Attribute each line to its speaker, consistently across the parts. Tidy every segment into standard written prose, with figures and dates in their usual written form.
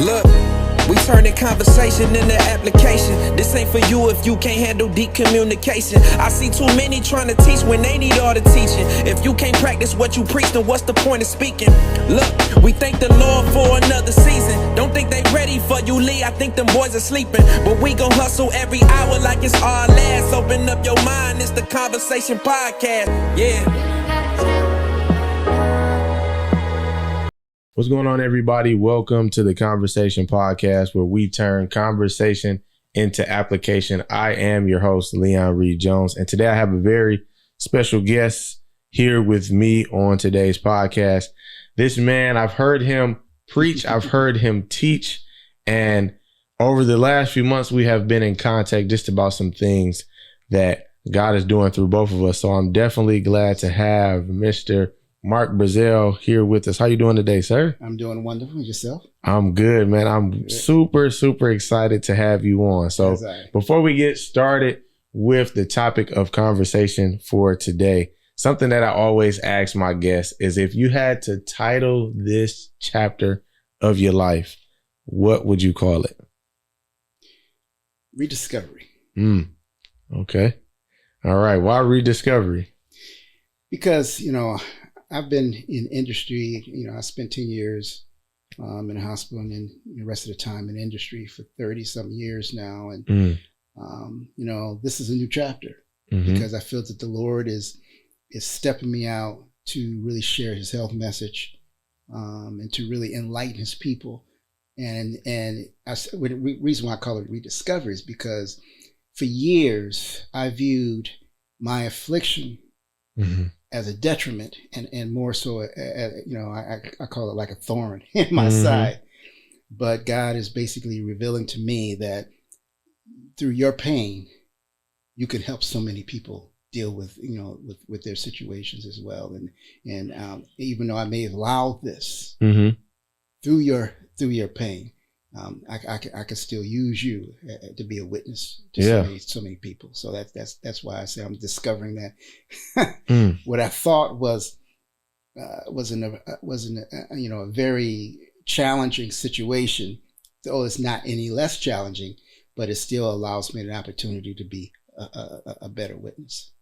Speaker 1: Look, we turning conversation into application. This ain't for you if you can't handle deep communication. I see too many trying to teach when they need all the teaching. If you can't practice what you preach, then what's the point of speaking? Look, we thank the Lord for another season. Don't think they ready for you, Lee. I think them boys are sleeping. But we gon' hustle every hour like it's our last. Open up your mind, it's the converSAYtion podcast. Yeah.
Speaker 2: What's going on, everybody? Welcome to the converSAYtion podcast, where we turn conversation into application. I am your host, Leon Reed Jones, and today I have a very special guest here with me on today's podcast. This man, I've heard him preach, I've heard him teach, and over the last few months, we have been in contact just about some things that God is doing through both of us. So I'm definitely glad to have Mr. Mark Brezzell here with us. How you doing today, sir?
Speaker 3: I'm doing wonderful. Yourself?
Speaker 2: I'm good, man. I'm super excited to have you on. So before we get started with the topic of conversation for today, something that I always ask my guests is, if you had to title this chapter of your life, what would you call it?
Speaker 3: Rediscovery.
Speaker 2: Okay. All right. Why rediscovery?
Speaker 3: Because, I've been in industry, I spent 10 years in the hospital, and then the rest of the time in industry for 30-something years now. And, this is a new chapter because I feel that the Lord is stepping me out to really share his health message and to really enlighten his people. And the reason why I call it rediscovery is because for years I viewed my affliction as a detriment, and more so, I call it like a thorn in my side. But God is basically revealing to me that through your pain, you can help so many people deal with, with their situations as well. And even though I may have allowed this through your pain, I could still use you to be a witness to so many people. So that's why I say I'm discovering that what I thought was a very challenging situation. Though it's not any less challenging, but it still allows me an opportunity to be a better witness.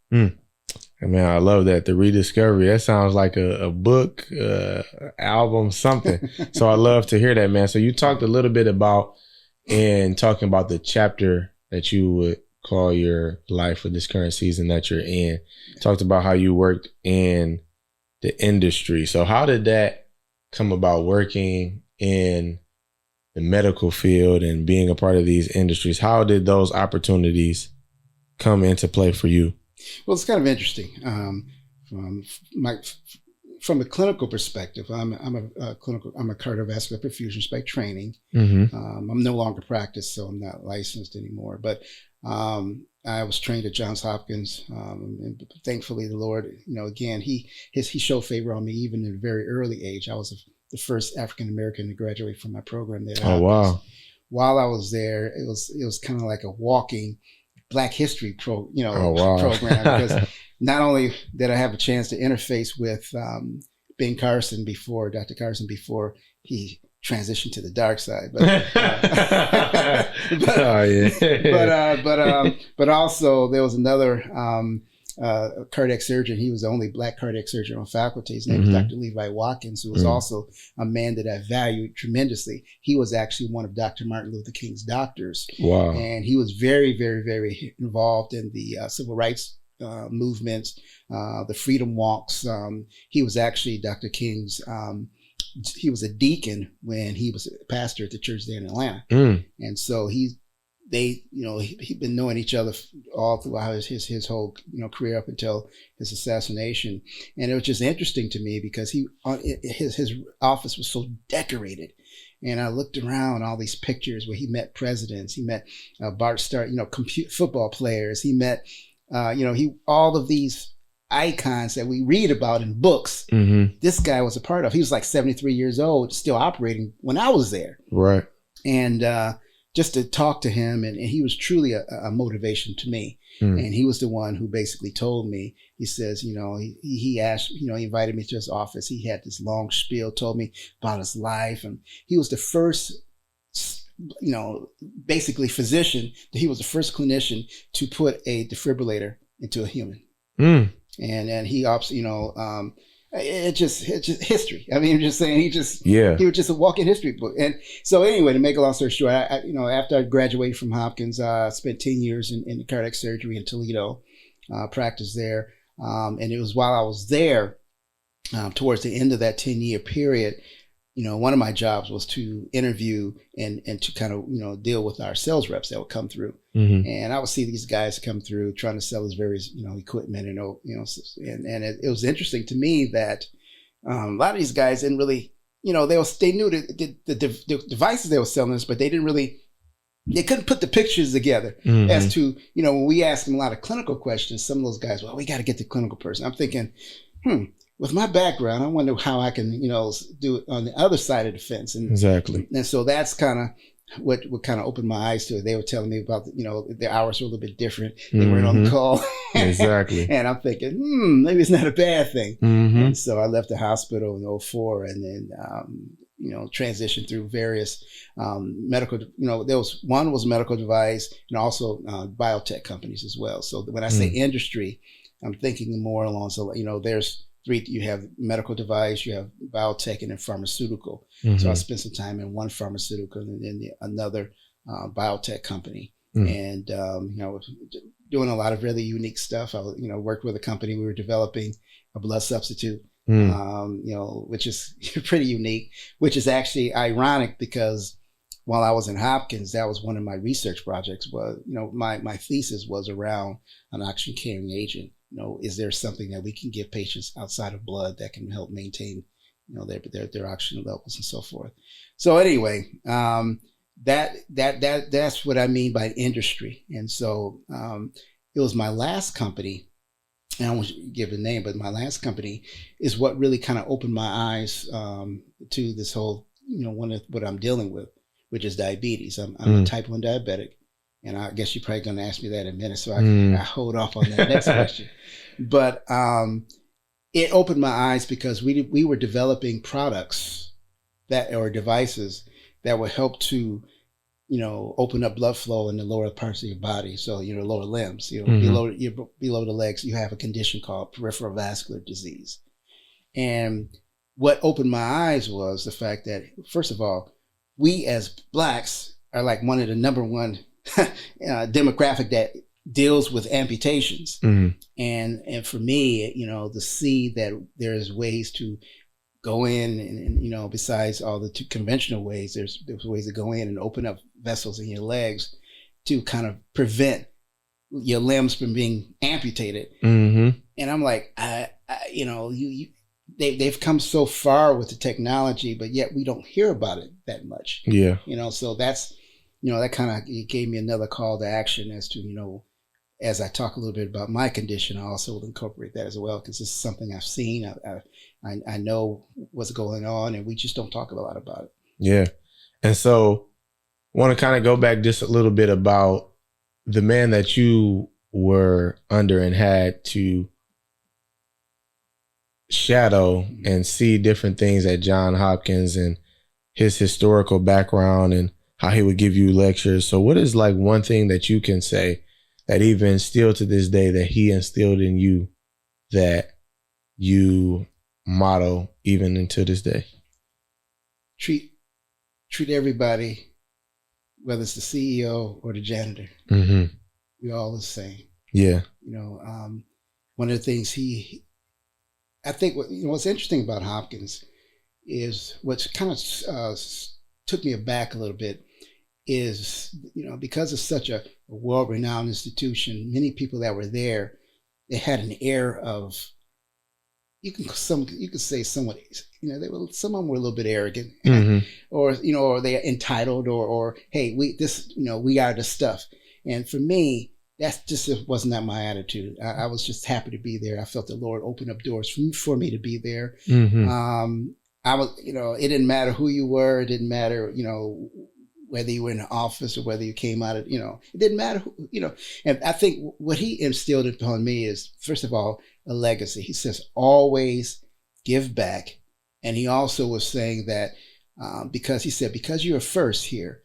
Speaker 2: Man, I love that. The rediscovery. That sounds like a book, album, something. So I love to hear that, man. So you talked a little bit about, and talking about the chapter that you would call your life for this current season that you're in. Talked about how you worked in the industry. So how did that come about, working in the medical field and being a part of these industries? How did those opportunities come into play for you?
Speaker 3: Well, it's kind of interesting. From a clinical perspective, I'm a cardiovascular perfusionist by training. I'm no longer practiced, so I'm not licensed anymore. But I was trained at Johns Hopkins, and thankfully the Lord, again, he showed favor on me even at a very early age. I was the first African American to graduate from my program there.
Speaker 2: Oh, wow!
Speaker 3: While I was there, it was kind of like a walking Black History program, because not only did I have a chance to interface with Dr. Carson before he transitioned to the dark side, but also there was another cardiac surgeon. He was the only Black cardiac surgeon on faculty. His name was Dr. Levi Watkins, who was also a man that I valued tremendously. He was actually one of Dr. Martin Luther King's doctors. Wow. And he was very involved in the civil rights movements, the freedom walks. He was actually Dr. King's, he was a deacon when he was a pastor at the church there in Atlanta. And so he'd been knowing each other all throughout his whole career up until his assassination. And it was just interesting to me because his office was so decorated. And I looked around all these pictures where he met presidents, he met Bart Starr, football players, he met all of these icons that we read about in books. This guy was a part of. He was like 73 years old, still operating when I was there. Right. And just to talk to him, and he was truly a motivation to me. And he was the one who basically told me, he says, he asked, he invited me to his office. He had this long spiel, told me about his life. And he was the first basically physician. He was the first clinician to put a defibrillator into a human.
Speaker 2: Mm.
Speaker 3: And he it's just history. I mean, I'm just saying, he was just a walking history book. And so anyway, to make a long story short, I after I graduated from Hopkins, I spent 10 years in cardiac surgery in Toledo, practiced there. And it was while I was there, towards the end of that 10-year period, one of my jobs was to interview and to kind of, deal with our sales reps that would come through.
Speaker 2: Mm-hmm.
Speaker 3: And I would see these guys come through trying to sell us various, equipment and it was interesting to me that a lot of these guys didn't really, they knew the devices they were selling us, but they couldn't put the pictures together as to, when we asked them a lot of clinical questions, some of those guys, well, we got to get the clinical person. I'm thinking, with my background, I wonder how I can, do it on the other side of the fence. And
Speaker 2: exactly.
Speaker 3: And so that's kind of what kind of opened my eyes to it. They were telling me about, their hours were a little bit different. They weren't on the call.
Speaker 2: Exactly.
Speaker 3: And I'm thinking, maybe it's not a bad thing.
Speaker 2: Mm-hmm.
Speaker 3: And so I left the hospital in 2004 and then, transitioned through various medical, there was medical device and also biotech companies as well. So when I say industry, I'm thinking more along, there's three. You have medical device, you have biotech, and then pharmaceutical. Mm-hmm. So I spent some time in one pharmaceutical and then another biotech company, and doing a lot of really unique stuff. I worked with a company. We were developing a blood substitute, which is pretty unique. Which is actually ironic because while I was in Hopkins, that was one of my research projects. Was my thesis was around an oxygen carrying agent. Is there something that we can give patients outside of blood that can help maintain, their oxygen levels and so forth? So anyway, that's what I mean by industry. And so it was my last company. And I won't give the name, but my last company is what really kind of opened my eyes to this whole, what I'm dealing with, which is diabetes. I'm a type 1 diabetic. And I guess you're probably going to ask me that in a minute, so I hold off on that next question. But it opened my eyes because we were developing products or devices that would help to, open up blood flow in the lower parts of your body. So, lower limbs, below the legs, you have a condition called peripheral vascular disease. And what opened my eyes was the fact that, first of all, we as Blacks are like one of the number one demographic that deals with amputations. And for me, to see that there's ways to go in and besides all the conventional ways, there's ways to go in and open up vessels in your legs to kind of prevent your limbs from being amputated. And I'm like, they've come so far with the technology, but yet we don't hear about it that much. Yeah. So that's, that kind of gave me another call to action as to, as I talk a little bit about my condition, I also will incorporate that as well, because this is something I've seen. I know what's going on, and we just don't talk a lot about it.
Speaker 2: Yeah. And so I want to kind of go back just a little bit about the man that you were under and had to shadow and see different things at Johns Hopkins and his historical background and how he would give you lectures. So what is like one thing that you can say that even still to this day that he instilled in you that you model even into this day?
Speaker 3: Treat everybody, whether it's the CEO or the janitor, we're all the same. Yeah. One of the things I think what's interesting about Hopkins is what's kind of took me aback a little bit is, because it's such a world-renowned institution, many people that were there, they had an air of, you could say somewhat, some of them were a little bit arrogant, or they're entitled, or hey, we are the stuff. And for me, that's just wasn't that my attitude. I was just happy to be there. I felt the Lord open up doors for me to be there. I was, it didn't matter who you were. It didn't matter, whether you were in the office or whether you came out of, it didn't matter who, and I think what he instilled upon me is, first of all, a legacy. He says, always give back. And he also was saying that, because he said, because you're first here,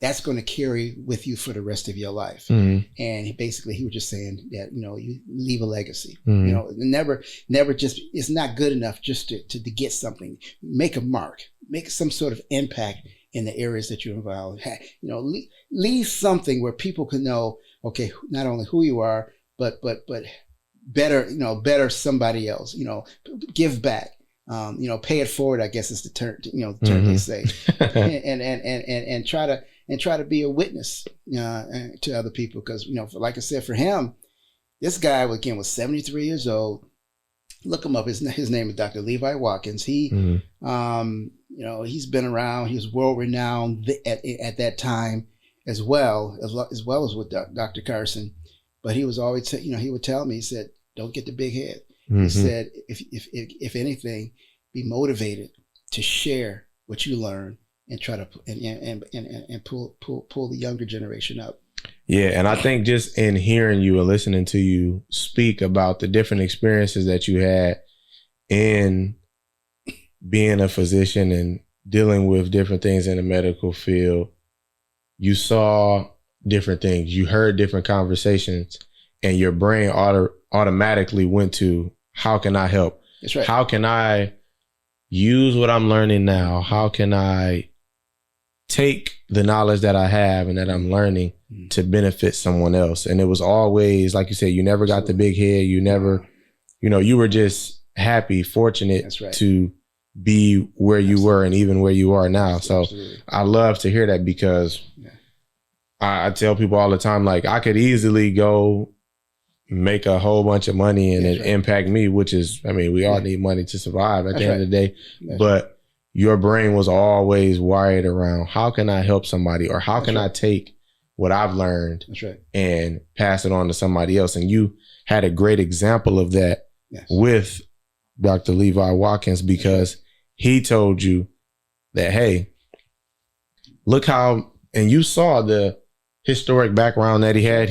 Speaker 3: that's going to carry with you for the rest of your life.
Speaker 2: Mm-hmm.
Speaker 3: And he was just saying that, you leave a legacy,
Speaker 2: Mm-hmm.
Speaker 3: never just, it's not good enough just to get something, make a mark, make some sort of impact in the areas that you're involved. Leave something where people can know, okay, not only who you are, but better somebody else, give back. Pay it forward, I guess is the term,
Speaker 2: Mm-hmm.
Speaker 3: they say, and try to be a witness to other people. Because, like I said, for him, this guy again was 73 years old. Look him up. His name is Dr. Levi Watkins. He,
Speaker 2: Mm-hmm.
Speaker 3: He's been around. He was world renowned at that time as well as with Dr. Carson. But he was always, he would tell me, he said, don't get the big head.
Speaker 2: Mm-hmm.
Speaker 3: He said, if anything, be motivated to share what you learn and try to and pull the younger generation up.
Speaker 2: Yeah, and I think just in hearing you and listening to you speak about the different experiences that you had in being a physician and dealing with different things in the medical field, you saw different things, you heard different conversations, and your brain automatically went to, how can I help?
Speaker 3: That's right.
Speaker 2: How can I use what I'm learning now? How can I take the knowledge that I have and that I'm learning to benefit someone else? And it was always, like you said, you never got the big head. You never, you were just happy, fortunate to be where you were and even where you are now. So I love to hear that, because I tell people all the time, like, I could easily go make a whole bunch of money and it impact me, which is, we all need money to survive at the end of the day. But your brain was always wired around, how can I help somebody, or how can I take what I've learned and pass it on to somebody else? And you had a great example of that with Dr. Levi Watkins, because he told you that, hey, look how, and you saw the historic background that he had.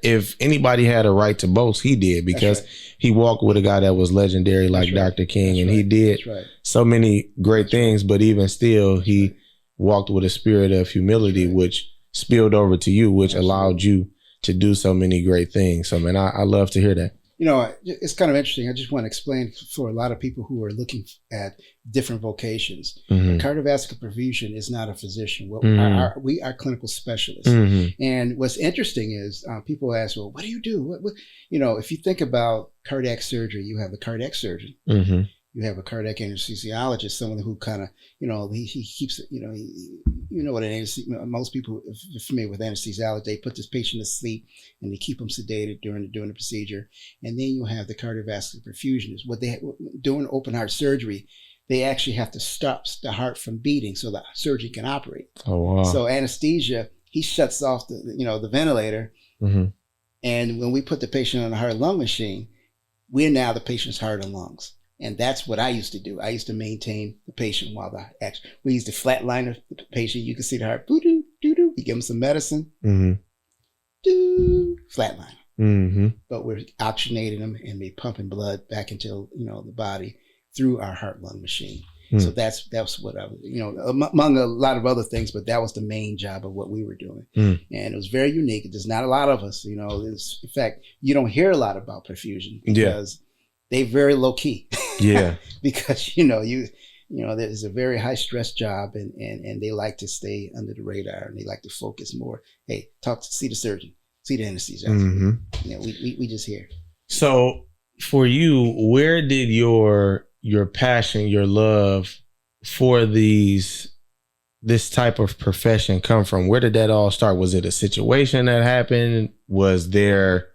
Speaker 2: If anybody had a right to boast, he did, because he walked with a guy that was legendary like Dr. King, and he did so many great things, but even still, he walked with a spirit of humility, which spilled over to you, which allowed you to do so many great things. So, man, I love to hear that.
Speaker 3: It's kind of interesting. I just want to explain for a lot of people who are looking at different vocations.
Speaker 2: Mm-hmm.
Speaker 3: Cardiovascular perfusion is not a physician. We are clinical specialists.
Speaker 2: Mm-hmm.
Speaker 3: And what's interesting is people ask, well, what do you do? What, if you think about cardiac surgery, you have a cardiac surgeon.
Speaker 2: Mm-hmm.
Speaker 3: You have a cardiac anesthesiologist, someone who kind of, he keeps it, what most people are familiar with anesthesiology, they put this patient to sleep and they keep them sedated during the procedure. And then you have the cardiovascular perfusionist. What they doing open heart surgery, they actually have to stop the heart from beating so the surgeon can operate.
Speaker 2: Oh, wow.
Speaker 3: So anesthesia, he shuts off the ventilator.
Speaker 2: Mm-hmm.
Speaker 3: And when we put the patient on a heart-lung machine, we're now the patient's heart and lungs. And that's what I used to do. I used to maintain the patient while we used to flatline the patient. You can see the heart, boo-doo, doo-doo. We give them some medicine, doo, flatline.
Speaker 2: Mm-hmm.
Speaker 3: But we're oxygenating them and we're pumping blood back into, the body through our heart-lung machine. Mm. So that's what I was, among a lot of other things, but that was the main job of what we were doing. Mm. And it was very unique. There's not a lot of us, in fact, you don't hear a lot about perfusion because they're very low key.
Speaker 2: Yeah.
Speaker 3: Because, there's a very high stress job and they like to stay under the radar and they like to focus more. Hey, see the surgeon, see the anesthesiologist. Mm-hmm. We just hear.
Speaker 2: So for you, where did your passion, your love for this type of profession come from? Where did that all start? Was it a situation that happened? Was there,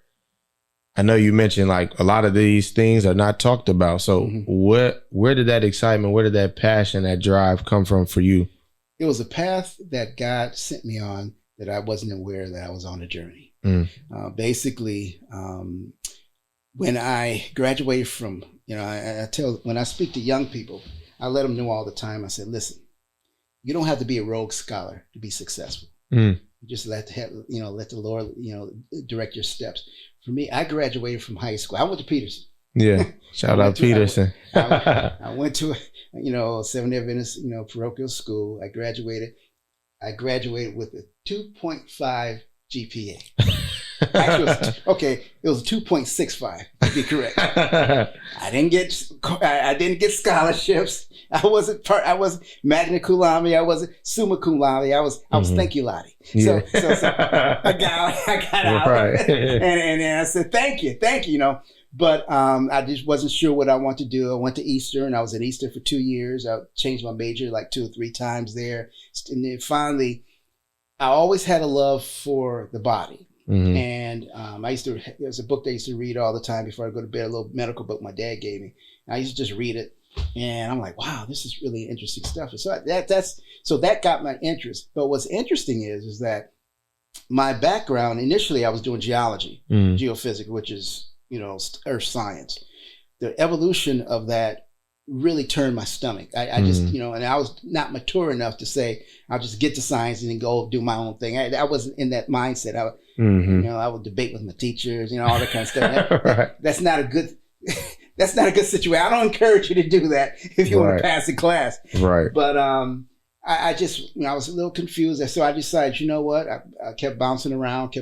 Speaker 2: I know you mentioned like a lot of these things are not talked about. So where did that excitement, where did that passion, that drive come from for you?
Speaker 3: It was a path that God sent me on that I wasn't aware that I was on a journey. Mm. Basically, when I graduated from, when I speak to young people, I let them know all the time. I said, listen, you don't have to be a rogue scholar to be successful. Mm. You just let the Lord, direct your steps. For me, I graduated from high school. I went to Peterson.
Speaker 2: Yeah. Shout out Peterson.
Speaker 3: I went to, Seventh-day Adventist, parochial school. I graduated. I graduated with a 2.5 GPA. Actually, it was 2.65 to be correct. I didn't get scholarships. I wasn't magna cum laude. I wasn't summa cum laude. I was thank you laude. So I got out,
Speaker 2: right.
Speaker 3: and I said thank you, But I just wasn't sure what I wanted to do. I went to Eastern. I was at Eastern for 2 years. I changed my major like 2 or 3 times there, and then finally, I always had a love for the body. And there's a book I used to read all the time before I go to bed, a little medical book my dad gave me. And I used to just read it, and I'm like, wow, this is really interesting stuff. And so that got my interest. But what's interesting is that my background, initially I was doing geology, geophysics, which is, earth science. The evolution of that really turned my stomach. I just, and I was not mature enough to say, I'll just get to science and then go do my own thing. I wasn't in that mindset. I would debate with my teachers, all that kind of stuff.
Speaker 2: Right.
Speaker 3: That's not a good situation. I don't encourage you to do that if you want to pass the class.
Speaker 2: Right.
Speaker 3: But I just, I was a little confused. So I decided, you know what? I kept bouncing around.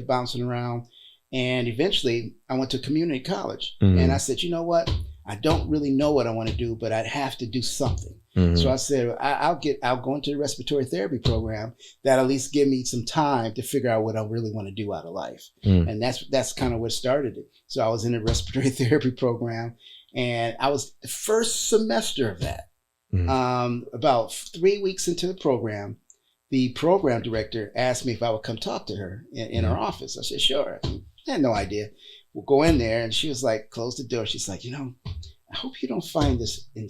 Speaker 3: And eventually I went to community college. And I said, you know what? I don't really know what I want to do, but I'd have to do something. So I said, I'll go into the respiratory therapy program. That at least give me some time to figure out what I really want to do out of life. And that's kind of what started it. So I was in the respiratory therapy program, and I was the first semester of that. About 3 weeks into the program, the program director asked me if I would come talk to her in her office. I said, sure. I had no idea. We'll go in there, and she was like, close the door. She's like, I hope you don't find this, I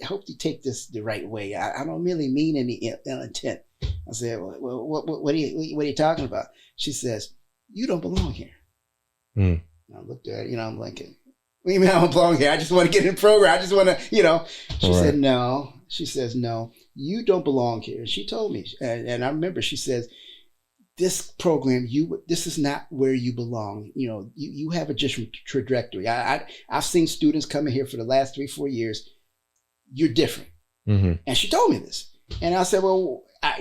Speaker 3: hope you take this the right way. I don't really mean any ill intent. I said, well, what are you talking about? She says, you don't belong here. I looked at her, I'm like, what do you mean I don't belong here? I just want to get in the program. I just want to, She said, no. She says, no, you don't belong here. And she told me, and I remember she says, this program, this is not where you belong. You have a different trajectory. I've seen students coming here for the last 3-4 years. You're different. And she told me this. And I said, well, I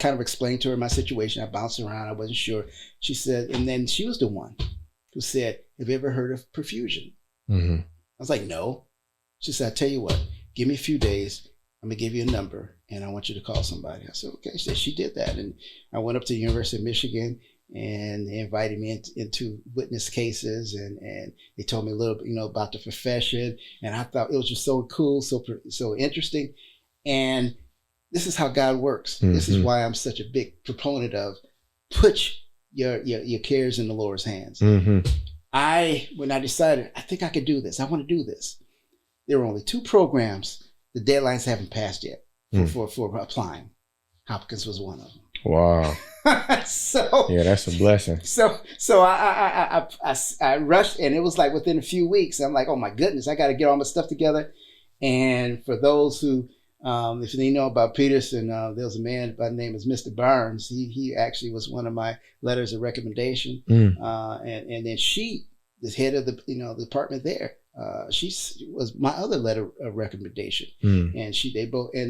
Speaker 3: kind of explained to her my situation. I bounced around. I wasn't sure. She said, and then she was the one who said, have you ever heard of perfusion? I was like, no. She said, I tell you what, give me a few days. I'm going to give you a number, and I want you to call somebody. I said, okay. She did that. And I went up to the University of Michigan, and they invited me into witness cases, and they told me a little bit, about the profession. And I thought it was just so cool, so interesting. And this is how God works. This is why I'm such a big proponent of put your cares in the Lord's hands. When I decided, I think I could do this. I want to do this. There were only 2 programs. The deadlines haven't passed yet for applying. Hopkins was one of them.
Speaker 2: Wow. Yeah, that's a blessing.
Speaker 3: So I rushed, and it was like within a few weeks. I'm like, oh my goodness, I got to get all my stuff together. And for those who, if they know about Peterson, there was a man by the name of Mr. Barnes. He actually was one of my letters of recommendation. And then she, the head of the department there. She was my other letter of recommendation, and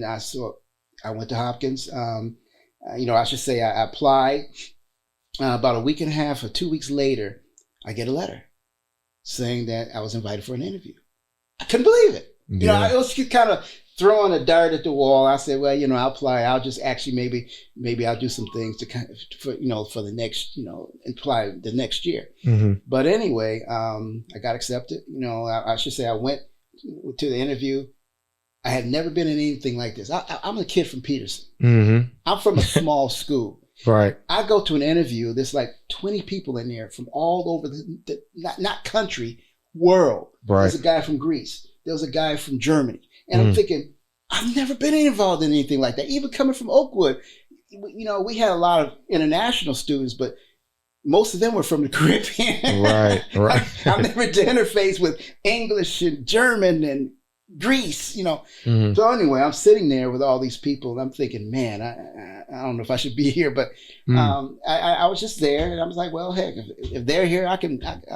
Speaker 3: I went to Hopkins. I should say I applied. About a week and a half or 2 weeks later, I get a letter saying that I was invited for an interview. I couldn't believe it.
Speaker 2: Yeah.
Speaker 3: It was kind of throwing a dart at the wall. I said, well, I'll apply. I'll just actually maybe I'll do some things to kind of for the next apply the next year. But anyway, I got accepted. I should say I went to the interview. I had never been in anything like this. I'm a kid from Peterson. I'm from a small school.
Speaker 2: Right.
Speaker 3: I go to an interview. There's like 20 people in there from all over the not country, world.
Speaker 2: Right.
Speaker 3: There's a guy from Greece. There was a guy from Germany. And I'm thinking, I've never been involved in anything like that. Even coming from Oakwood, we had a lot of international students, but most of them were from the Caribbean.
Speaker 2: Right.
Speaker 3: I've never interfaced with English and German and Greece, So anyway, I'm sitting there with all these people, and I'm thinking, man, I don't know if I should be here, but I was just there, and I was like, well, heck, if they're here, I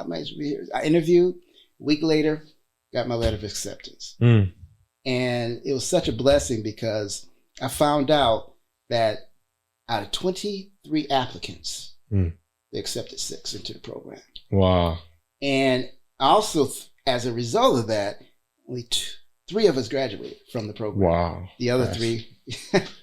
Speaker 3: might as well be here. I interviewed. A week later, got my letter of acceptance. And it was such a blessing because I found out that out of 23 applicants, they accepted 6 into the program.
Speaker 2: Wow.
Speaker 3: And also, as a result of that, only 3 of us graduated from the program.
Speaker 2: Wow.
Speaker 3: The other 3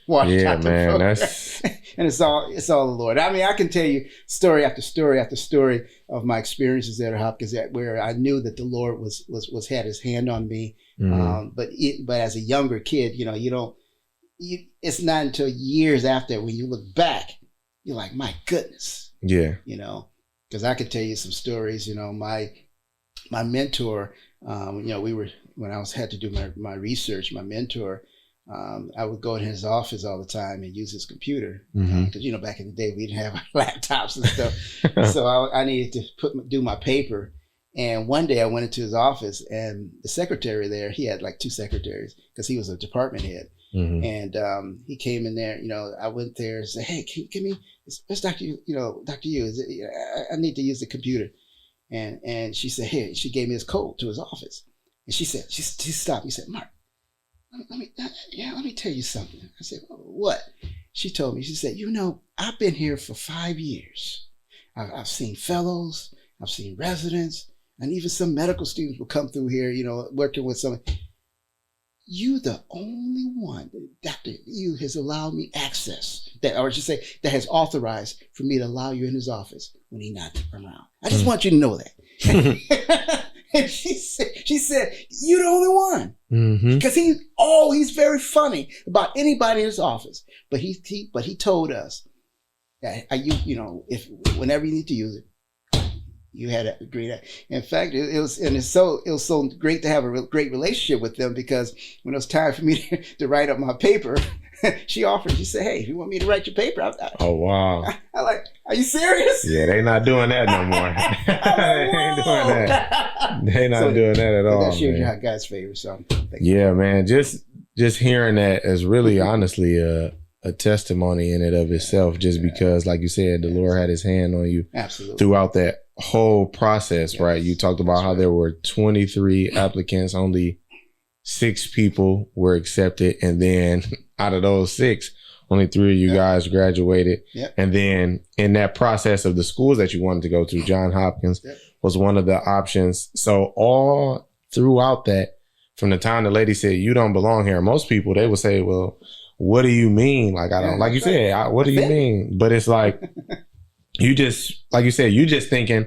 Speaker 3: walked out the program.
Speaker 2: That's...
Speaker 3: And it's all the Lord. I mean, I can tell you story after story after story of my experiences at Hopkins, where I knew that the Lord was had His hand on me. But as a younger kid, it's not until years after when you look back, you're like, my goodness.
Speaker 2: Yeah.
Speaker 3: Because I could tell you some stories. My mentor, when I had to do my research, my mentor, I would go in his office all the time and use his computer because back in the day we didn't have laptops and stuff. So I needed to do my paper. And one day I went into his office, and the secretary there, he had like 2 secretaries because he was a department head. And he came in there. I went there and said, "Hey, can you give me? It's Dr. Dr. Yu. I need to use the computer." And she said, "Here." She gave me his code to his office, and she said, she stopped. He said, "Mark, let me tell you something." I said, "What?" She told me. She said, "I've been here for 5 years. I've seen fellows, I've seen residents, and even some medical students will come through here, working with some. You the only one that Dr. Yu has allowed me access, that has authorized for me to allow you in his office when he's not around. I just want you to know that." And she said, "You're the only one." Because he's very funny about anybody in his office. But he told us that if whenever you need to use it, you had to agree that. In fact, it was so great to have a great relationship with them, because when it was time for me to write up my paper, she offered. She said, "Hey, if you want me to write your paper?"
Speaker 2: Oh wow!
Speaker 3: I like, "Are you serious?"
Speaker 2: Yeah, they not doing that no more. They ain't doing that. They not doing that at all.
Speaker 3: That shows you how God's favor. So
Speaker 2: yeah, man, just hearing that is really honestly a testimony in and of itself. Just because, like you said, the Lord had His hand on you throughout that whole process, right? You talked about how there were 23 applicants, only 6 people were accepted, and then out of those 6, only 3 of you guys graduated. And then in that process of the schools that you wanted to go to, Johns Hopkins was one of the options. So all throughout that, from the time the lady said, "You don't belong here," most people, they would say, "Well, what do you mean? Like, I don't," like you said, "What do you mean?" But it's like, you just, like you said, you just thinking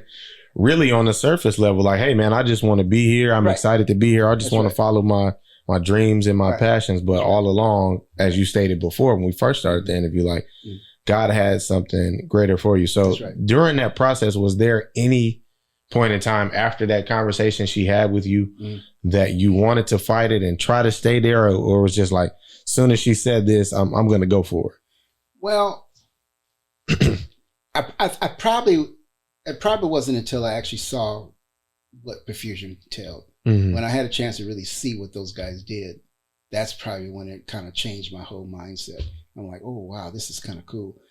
Speaker 2: really on the surface level, like, "Hey man, I just want to be here. I'm excited to be here. I just want to follow my dreams and my passions." But all along, as you stated before, when we first started the interview, like God had something greater for you. So during that process, was there any point in time after that conversation she had with you that you wanted to fight it and try to stay there, or was just like, soon as she said this, I'm going to go for it?
Speaker 3: Well, it probably wasn't until I actually saw what perfusion entailed. When I had a chance to really see what those guys did, that's probably when it kind of changed my whole mindset. I'm like, "Oh wow, this is kind of cool."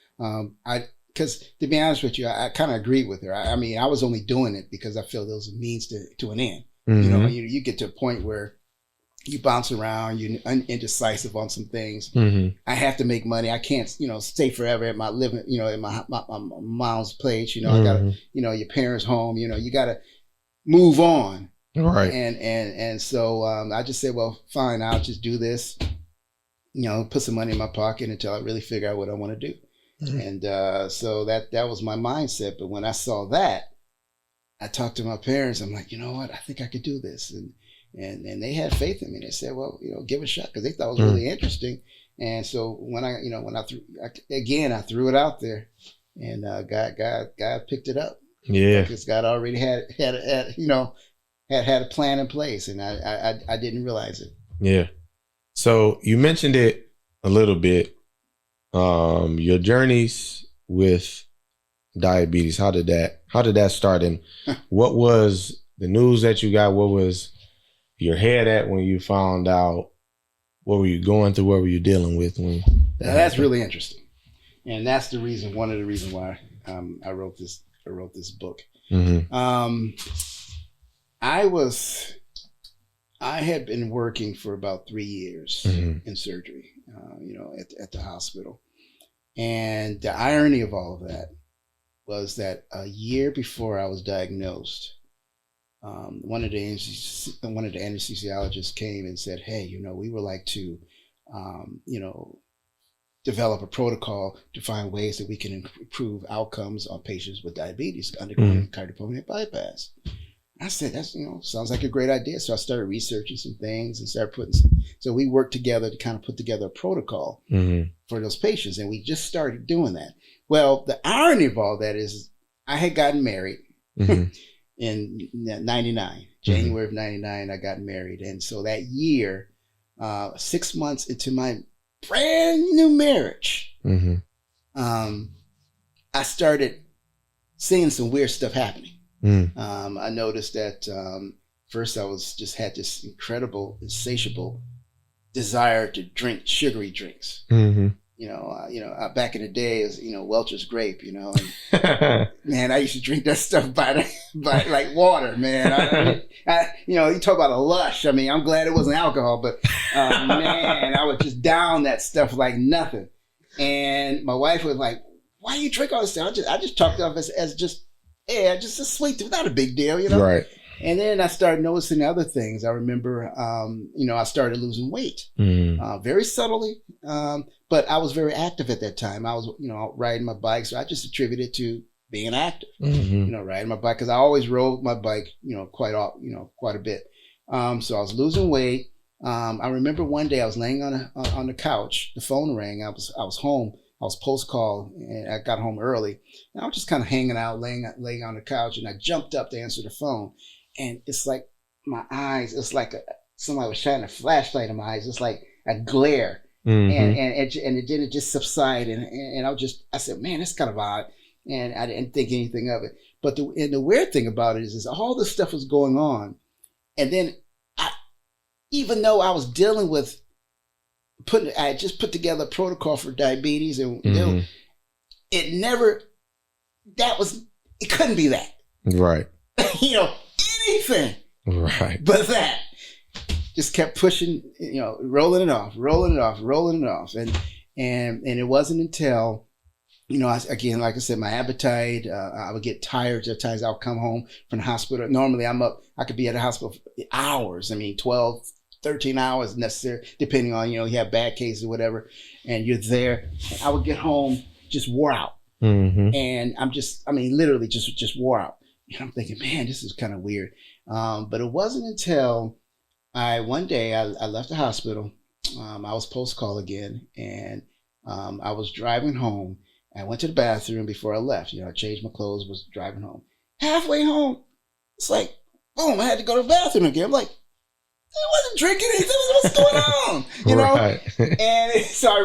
Speaker 3: Because to be honest with you, I kind of agreed with her. I mean, I was only doing it because I feel those means to an end. You get to a point where you bounce around, you're indecisive on some things. I have to make money. I can't, stay forever at my living, in my mom's place. I got, your parents' home. You got to move on.
Speaker 2: Right.
Speaker 3: And so I just said, "Well, fine, I'll just do this. Put some money in my pocket until I really figure out what I want to do." And so that was my mindset. But when I saw that, I talked to my parents. I'm like, "You know what? I think I could do this." And they had faith in me. They said, "Well, give it a shot," because they thought it was really interesting. And so when I threw it out there, and God picked it up.
Speaker 2: Yeah,
Speaker 3: because God already had a plan in place, and I didn't realize it.
Speaker 2: Yeah. So you mentioned it a little bit. Your journeys with diabetes. How did that start? And what was the news that you got? What was your head at when you found out? What were you going through? What were you dealing with when?
Speaker 3: That's really interesting, and that's one of the reasons why I wrote this book. I had been working for about 3 years in surgery, at the hospital, And the irony of all of that was that a year before I was diagnosed, one of the anesthesiologists came and said, "Hey, we would like to, develop a protocol to find ways that we can improve outcomes on patients with diabetes undergoing cardiopulmonary bypass." I said, "That's sounds like a great idea." So I started researching some things and started so we worked together to kind of put together a protocol for those patients, and we just started doing that. Well, the irony of all that is I had gotten married in 99, January of 99, I got married. And so that year, 6 months into my brand new marriage, I started seeing some weird stuff happening. I noticed that first I had this incredible, insatiable desire to drink sugary drinks. Back in the day, it was, Welch's grape, and man, I used to drink that stuff by like water, man. You talk about a lush. I mean, I'm glad it wasn't alcohol, but man, I would just down that stuff like nothing. And my wife was like, "Why you drink all this stuff?" I just talked it off as just a sweet, not a big deal,
Speaker 2: Right.
Speaker 3: And then I started noticing other things. I remember, I started losing weight very subtly, but I was very active at that time. I was, riding my bike, so I just attributed it to being active. Riding my bike, because I always rode my bike, quite a bit. So I was losing weight. I remember one day I was laying on the couch. The phone rang. I was home. I was post call, and I got home early. And I was just kind of hanging out, laying on the couch, and I jumped up to answer the phone. And it's like my eyes, it's like somebody was shining a flashlight in my eyes. It's like a glare. And it just subsided. And I said, "Man, that's kind of odd." And I didn't think anything of it. But the weird thing about it is all this stuff was going on. And then even though I was dealing with I had just put together a protocol for diabetes, and it couldn't be that.
Speaker 2: Right.
Speaker 3: Anything.
Speaker 2: Right.
Speaker 3: But that just kept pushing, rolling it off. And it wasn't until, again, like I said, my appetite, I would get tired at times. I'll come home from the hospital. Normally I could be at the hospital for hours. 12, 13 hours necessary, depending on, you have bad cases or whatever, and you're there. I would get home just wore out. And literally just wore out. And I'm thinking, man, this is kind of weird. But it wasn't until one day I left the hospital. I was post-call again, and I was driving home. I went to the bathroom before I left. I changed my clothes, was driving home. Halfway home, it's like, boom, I had to go to the bathroom again. I'm like, I wasn't drinking anything. What's going on? Right. And so I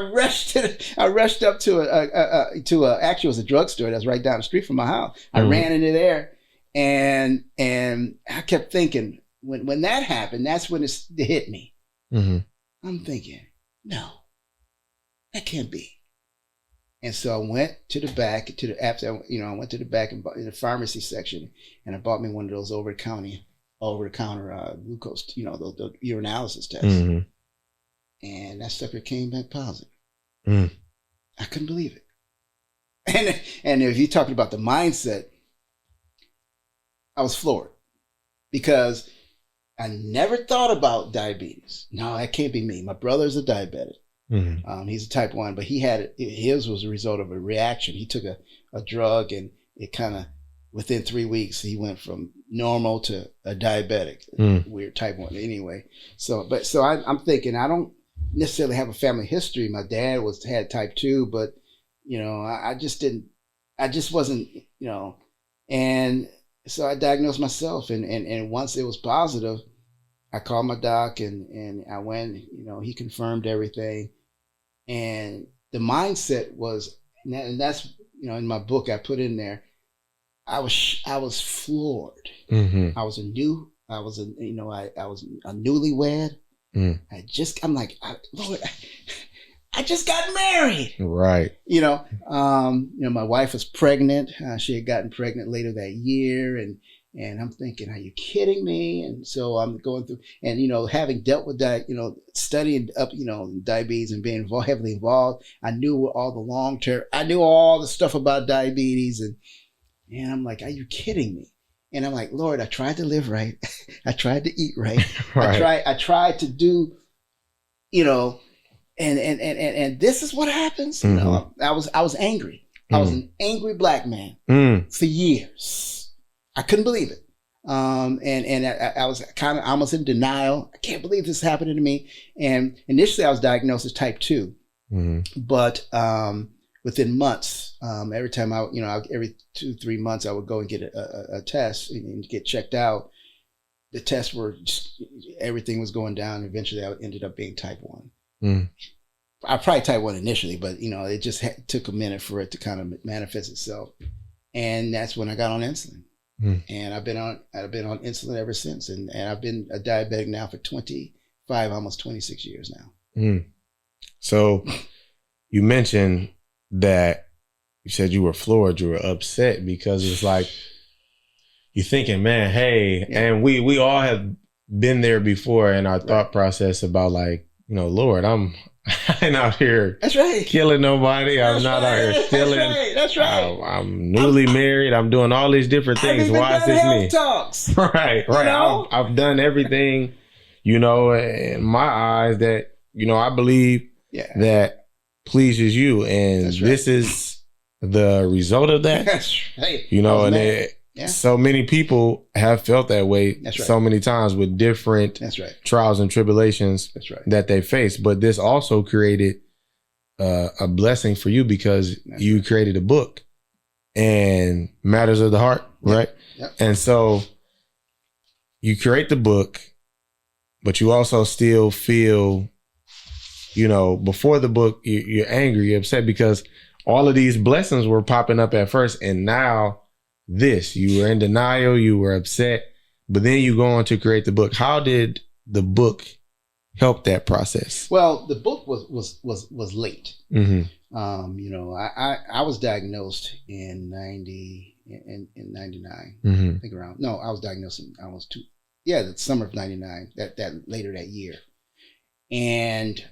Speaker 3: rushed up to actually it was a drugstore that's right down the street from my house. I ran into there, and I kept thinking, when that happened, that's when it hit me. I'm thinking, no, that can't be. And so I went to the back I went to the back in the pharmacy section, and I bought me one of those over the counter glucose, the urinalysis test. And that sucker came back positive. I couldn't believe it. And if you're talking about the mindset, I was floored, because I never thought about diabetes. No, that can't be me. My brother's a diabetic. He's a type 1, but his was a result of a reaction. He took a drug, and it kind of, within 3 weeks, he went from normal to a diabetic, weird type 1 anyway. So I'm thinking, I don't necessarily have a family history. My dad had type 2, but, I just wasn't, and so I diagnosed myself. And once it was positive, I called my doc, and I went, he confirmed everything. And the mindset was, and that's, in my book, I put in there, I was floored. I was a newlywed. I'm like, Lord, I just got married.
Speaker 2: Right.
Speaker 3: My wife was pregnant. She had gotten pregnant later that year, And I'm thinking, are you kidding me? And so I'm going through, and having dealt with that, studying up, diabetes and being heavily involved, I knew all the long term. I knew all the stuff about diabetes, and I'm like, are you kidding me? And I'm like, Lord, I tried to live right, I tried to eat right,
Speaker 2: Right.
Speaker 3: I tried to do, and this is what happens. I was angry. I was an angry black man for years. I couldn't believe it. And I was kind of almost in denial. I can't believe this is happening to me. And initially I was diagnosed as type 2, but within months, every time every 2-3 months I would go and get a test and get checked out. The tests were everything was going down. Eventually I ended up being type 1. I probably type 1 initially, but it just took a minute for it to kind of manifest itself. And that's when I got on insulin. And I've been on insulin ever since, and I've been a diabetic now for 25, almost 26 years now.
Speaker 2: So you mentioned that you said you were floored, you were upset, because it's like you're thinking, man, hey, and we all have been there before in our thought process about like, Lord, I'm out here killing nobody. I'm not out here stealing.
Speaker 3: That's right.
Speaker 2: I'm newly married. I'm doing all these different things. Why is this me?
Speaker 3: Talks.
Speaker 2: Right. I've done everything, in my eyes that, I believe that pleases you. And this is the result of that.
Speaker 3: That's right.
Speaker 2: So many people have felt that way so many times with different trials and tribulations that they face. But this also created a blessing for you, because you created a book, and Matters of the Heart, right?
Speaker 3: Yep.
Speaker 2: And so you create the book, but you also still feel, before the book, you're angry, you're upset, because all of these blessings were popping up at first, and now you were in denial, you were upset, but then you go on to create the book. How did the book help that process?
Speaker 3: Well, the book was late. I was diagnosed in 99. I think around. No, I was diagnosed in almost the summer of 99. That later that year, and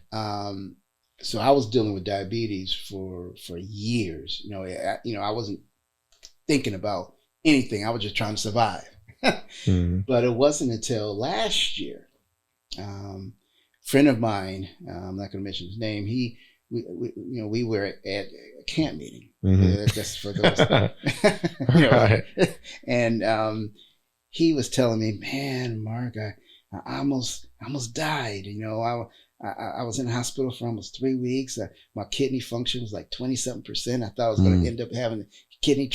Speaker 3: so I was dealing with diabetes for years. I wasn't thinking about anything. I was just trying to survive. But it wasn't until last year, friend of mine, I'm not going to mention his name. We were at a camp meeting. That's for those. And he was telling me, man, Mark, I almost died. I was in the hospital for almost 3 weeks. My kidney function was like 20-something%. I thought I was going to end up having kidney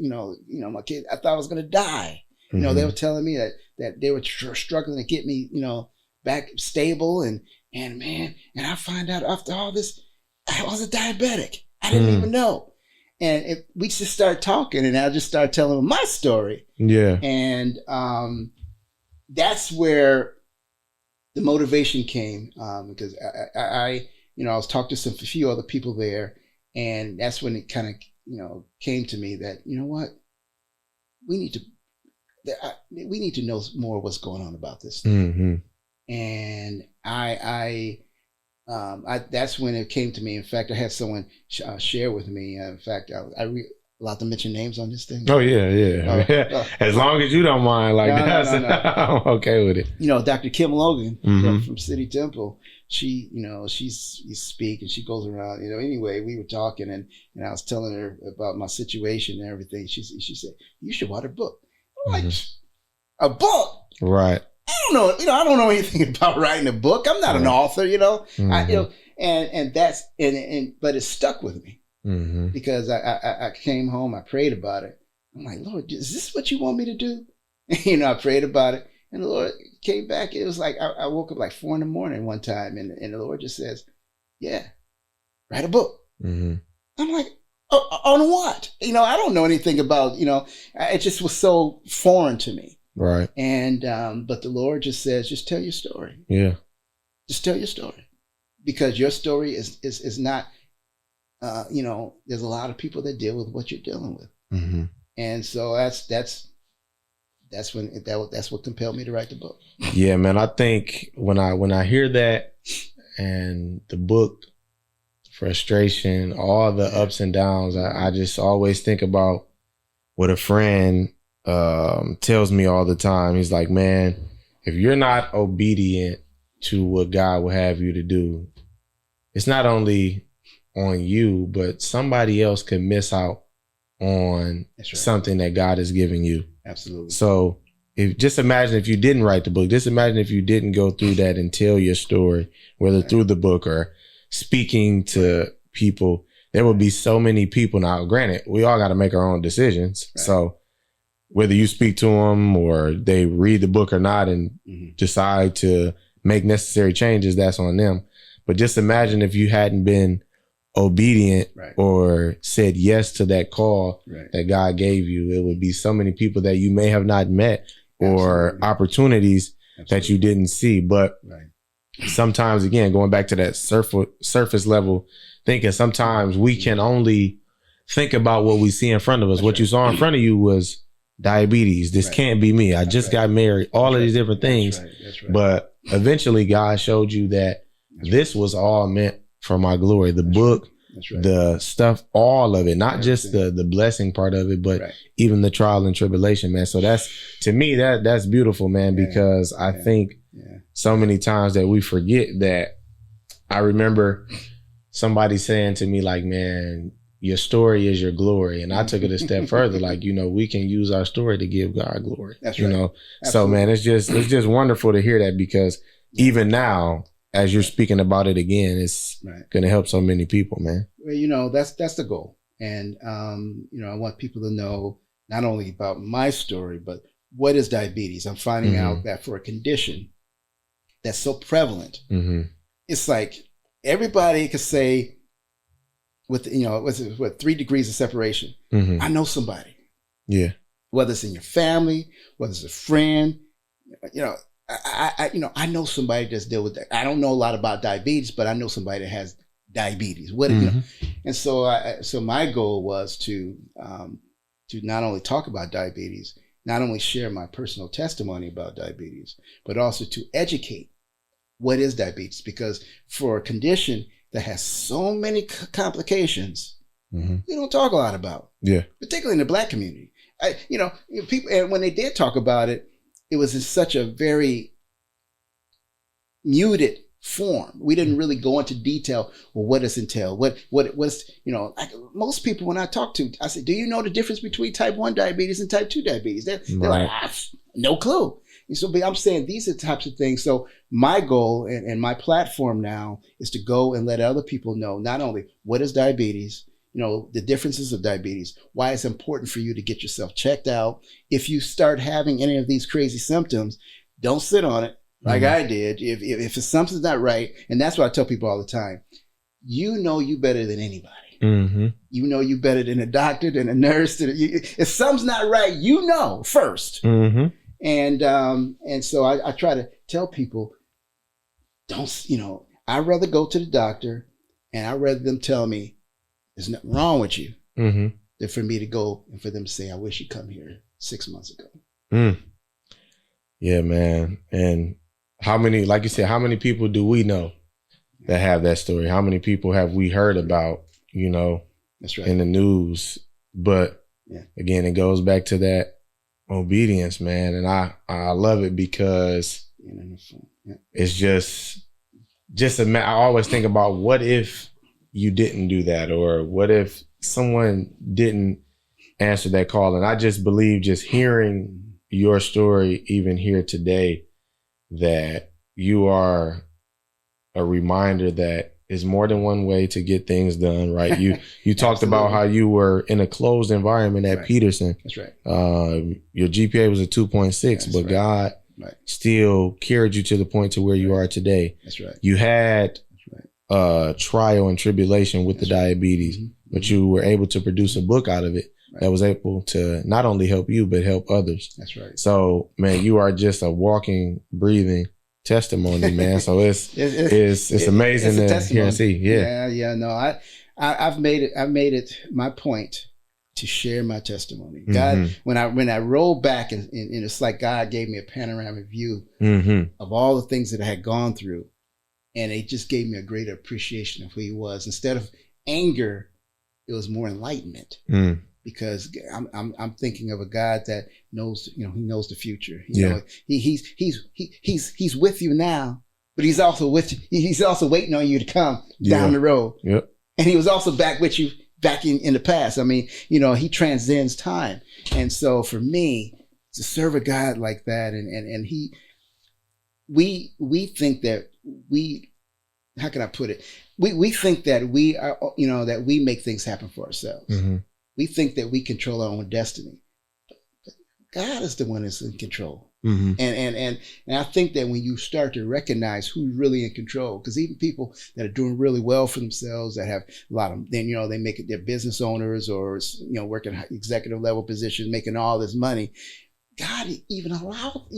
Speaker 3: my kid. I thought I was going to die. They were telling me that they were struggling to get me, back stable, and I find out after all this, I was a diabetic. I didn't even know. And we just started talking, and I just started telling him my story.
Speaker 2: Yeah.
Speaker 3: And that's where the motivation came, because I was talking to a few other people there, and that's when it kind of came to me that what, we need to know more what's going on about this thing. And I that's when it came to me. In fact, I had someone share with me. In fact, allowed to mention names on this thing?
Speaker 2: Oh yeah. As long as you don't mind, no. I'm okay with it.
Speaker 3: Dr. Kim Logan from City Temple. She speak, and she goes around. Anyway, we were talking, and I was telling her about my situation and everything. She said, "You should write a book." I'm like, a book?
Speaker 2: Right.
Speaker 3: I don't know. I don't know anything about writing a book. I'm not an author. And that's but it stuck with me. Because I came home, I prayed about it. I'm like, Lord, is this what you want me to do? I prayed about it, and the Lord came back. It was like I woke up like 4 a.m. one time, and the Lord just says, "Yeah, write a book." I'm like, on what? I don't know anything about. It just was so foreign to me.
Speaker 2: Right.
Speaker 3: And but the Lord just says, just tell your story.
Speaker 2: Yeah. Just
Speaker 3: tell your story, because your story is not. There's a lot of people that deal with what you're dealing with, and so that's that's what compelled me to write the book.
Speaker 2: Yeah, man. I think when I hear that and the book, frustration, all the ups and downs, I just always think about what a friend tells me all the time. He's like, man, if you're not obedient to what God will have you to do, it's not only on you, but somebody else could miss out on something that God is giving you.
Speaker 3: Absolutely.
Speaker 2: So just imagine if you didn't write the book. Just imagine if you didn't go through that and tell your story, whether through the book or speaking to people. There would be so many people. Now, granted, we all got to make our own decisions. Right. So whether you speak to them or they read the book or not and decide to make necessary changes, that's on them. But just imagine if you hadn't been obedient or said yes to that call that God gave you. It would be so many people that you may have not met or opportunities that you didn't see. But sometimes, again, going back to that surface level thinking, sometimes we can only think about what we see in front of us. What you saw in front of you was diabetes. This can't be me. I just got married. All of these different things. That's right. But eventually God showed you that this was all meant for my glory. The book, the stuff, all of it, not just the blessing part of it, but even the trial and tribulation, man. So that's, to me, that's beautiful, man, because I think so many times that we forget that. I remember somebody saying to me, like, man, your story is your glory. And I took it a step further. Like, we can use our story to give God glory. That's right. Absolutely. So, man, it's just wonderful to hear that, because even now, as you're speaking about it again, it's going to help so many people, man.
Speaker 3: Well, that's the goal. And, I want people to know not only about my story, but what is diabetes? I'm finding out that for a condition that's so prevalent, it's like everybody could say with 3 degrees of separation, I know somebody. Yeah. Whether it's in your family, whether it's a friend, I know somebody that's dealt with that. I don't know a lot about diabetes, but I know somebody that has diabetes. And so my goal was to not only talk about diabetes, not only share my personal testimony about diabetes, but also to educate what is diabetes, because for a condition that has so many complications, we don't talk a lot about. Yeah, particularly in the Black community. People, and when they did talk about it, it was in such a very muted form. We didn't really go into detail. Well, what does it entail? What was, like most people, when I talk to, I say, do you know the difference between type 1 diabetes and type 2 diabetes? They're like, no clue. And so I'm saying these are the types of things. So my goal and my platform now is to go and let other people know not only what is diabetes, the differences of diabetes, why it's important for you to get yourself checked out. If you start having any of these crazy symptoms, don't sit on it like I did. If something's not right, and that's what I tell people all the time, you better than anybody. You better than a doctor, than a nurse. If something's not right, first. And so I try to tell people, I'd rather go to the doctor and I'd rather them tell me there's nothing wrong with you than for me to go and for them to say, I wish you'd come here 6 months ago.
Speaker 2: Yeah, man. And how many, like you said, how many people do we know that have that story? How many people have we heard about,
Speaker 3: that's right,
Speaker 2: in the news? But again, it goes back to that obedience, man. And I love it because it's just I always think about, what if you didn't do that? Or what if someone didn't answer that call? And I just believe, just hearing your story even here today, that you are a reminder that is more than one way to get things done, right? You talked about how you were in a closed environment at Peterson.
Speaker 3: That's right.
Speaker 2: Your GPA was a 2.6, but God still carried you to the point to where you are today.
Speaker 3: That's right.
Speaker 2: You had trial and tribulation with the diabetes, but you were able to produce a book out of it that was able to not only help you, but help others.
Speaker 3: That's right.
Speaker 2: So, man, you are just a walking, breathing testimony, man. So it's amazing to hear and see. No,
Speaker 3: I've made it my point to share my testimony. God, when I roll back and it's like God gave me a panoramic view of all the things that I had gone through, and it just gave me a greater appreciation of who he was. Instead of anger, it was more enlightenment. Because I'm thinking of a God that knows, he knows the future. You know, he's with you now, but he's also waiting on you to come down the road.
Speaker 2: Yep.
Speaker 3: And he was also back with you back in the past. I mean, he transcends time. And so for me to serve a God like that, and we think that how can I put it? We think that we are, that we make things happen for ourselves. We think that we control our own destiny. God is the one that's in control. And I think that when you start to recognize who's really in control, because even people that are doing really well for themselves, that have a lot of, then they make it, they're business owners or working executive level positions, making all this money. God even allowed,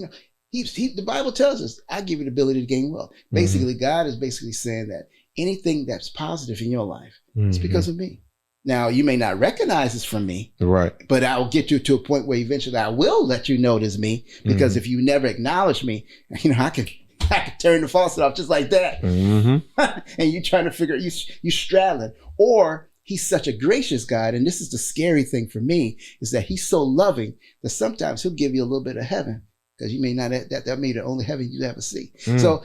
Speaker 3: the Bible tells us, I give you the ability to gain wealth. Basically, God is basically saying that anything that's positive in your life, it's because of me. Now, you may not recognize this from me,
Speaker 2: right? But
Speaker 3: I'll get you to a point where eventually I will let you know it is me, because if you never acknowledge me, I could turn the faucet off just like that. And you trying to figure, you straddling. Or he's such a gracious God, and this is the scary thing for me, is that he's so loving that sometimes he'll give you a little bit of heaven, because you may not, that may be the only heaven you ever see. So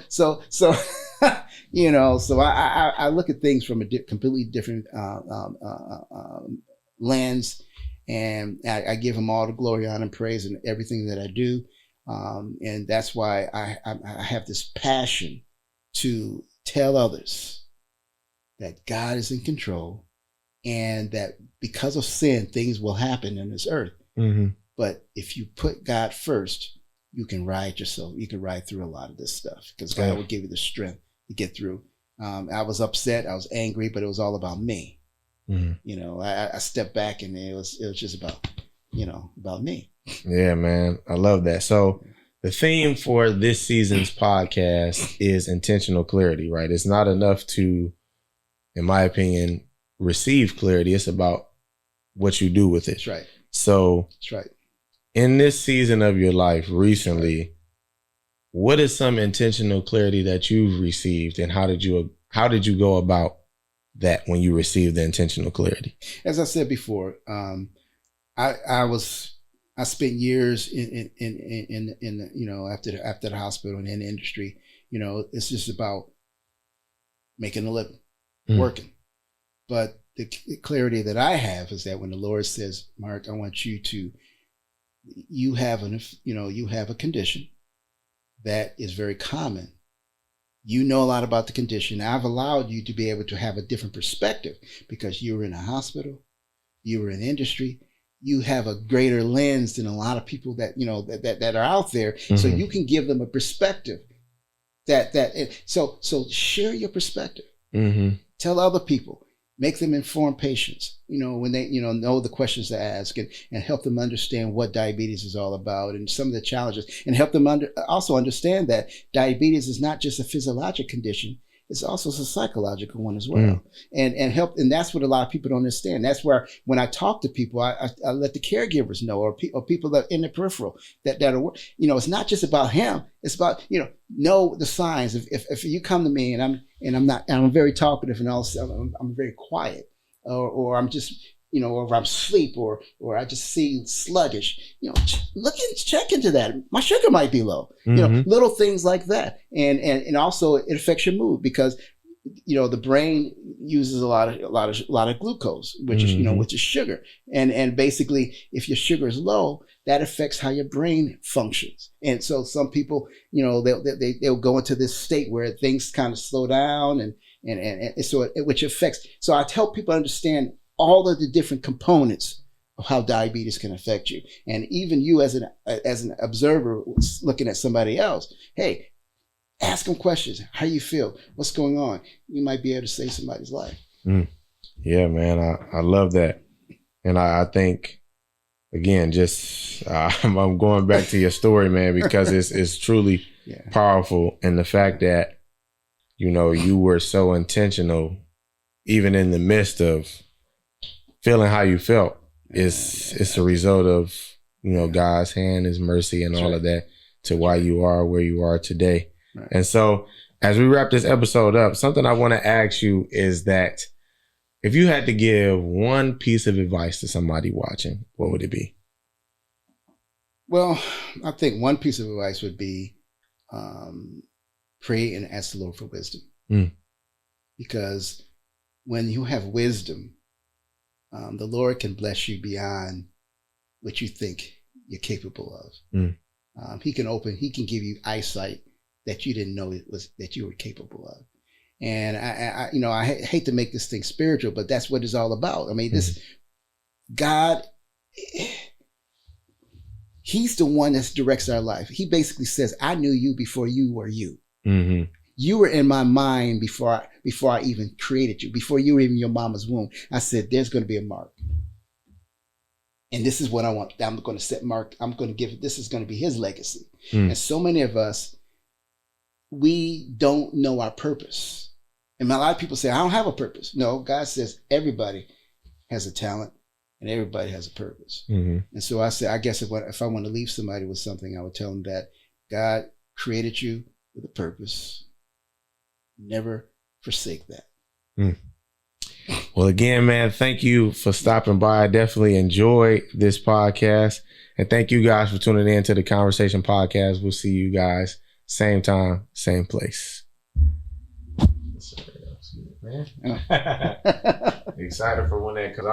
Speaker 3: I look at things from a completely different lens, and I give him all the glory, honor, and praise in everything that I do. And that's why I have this passion to tell others that God is in control, and that because of sin, things will happen in this earth. But if you put God first, you can ride yourself. You can ride through a lot of this stuff, because God will give you the strength to get through. I was upset. I was angry, but it was all about me. I stepped back, and it was just about me.
Speaker 2: Yeah, man. I love that. So the theme for this season's podcast is intentional clarity, right? It's not enough to, in my opinion, receive clarity. It's about what you do with it.
Speaker 3: That's right.
Speaker 2: So
Speaker 3: that's right.
Speaker 2: In this season of your life recently, what is some intentional clarity that you've received, and how did you go about that when you received the intentional clarity? As
Speaker 3: I said before, I spent years in after the hospital and in the industry. It's just about making a living, working. But the clarity that I have is that when the Lord says, Mark, I want you have a condition that is very common. You know a lot about the condition. I've allowed you to be able to have a different perspective, because you were in a hospital, you were in industry, you have a greater lens than a lot of people that are out there. So you can give them a perspective so share your perspective. Tell other people. Make them informed patients, when they, know the questions to ask, and help them understand what diabetes is all about and some of the challenges, and help them also understand that diabetes is not just a physiologic condition. It's also a psychological one as well. And that's what a lot of people don't understand. That's where, when I talk to people, I let the caregivers know, or people that are in the peripheral that are, it's not just about him. It's about, know the signs. If you come to me and I'm very talkative, and also I'm very quiet, or I'm just, or I'm asleep, or I just see sluggish, look and check into that. My sugar might be low, little things like that. And also it affects your mood, because, the brain uses a lot of glucose, which is, which is sugar. And basically, if your sugar is low, that affects how your brain functions. And so some people, they'll go into this state where things kind of slow down, and so which affects. So I help people understand all of the different components of how diabetes can affect you. And even you as an observer looking at somebody else, hey, ask them questions. How you feel? What's going on? You might be able to save somebody's life.
Speaker 2: Yeah, man. I love that. And I think, again, just I'm going back to your story, man, because it's truly powerful. And the fact that, you were so intentional, even in the midst of feeling how you felt, it's a result of, God's hand, His mercy, and all of that to why you are where you are today.
Speaker 3: Right.
Speaker 2: And so as we wrap this episode up, something I want to ask you is that if you had to give one piece of advice to somebody watching, what would it be?
Speaker 3: Well, I think one piece of advice would be pray and ask the Lord for wisdom. Because when you have wisdom, the Lord can bless you beyond what you think you're capable of. He can give you eyesight that you didn't know that you were capable of. And I hate to make this thing spiritual, but that's what it's all about. I mean, this God, He's the one that directs our life. He basically says, I knew you before you were you. You were in my mind before I even created you, before you were even in your mama's womb. I said, there's going to be a mark. And this is what I want. I'm going to set mark. I'm going to give it. This is going to be his legacy. And so many of us, we don't know our purpose. And a lot of people say, I don't have a purpose. No, God says everybody has a talent and everybody has a purpose. And so I say, I guess if I want to leave somebody with something, I would tell them that God created you with a purpose. Never forsake that.
Speaker 2: Well, again, man, thank you for stopping by. I definitely enjoyed this podcast. And thank you guys for tuning in to the converSAYtion podcast. We'll see you guys same time, same place. Excited for when that, because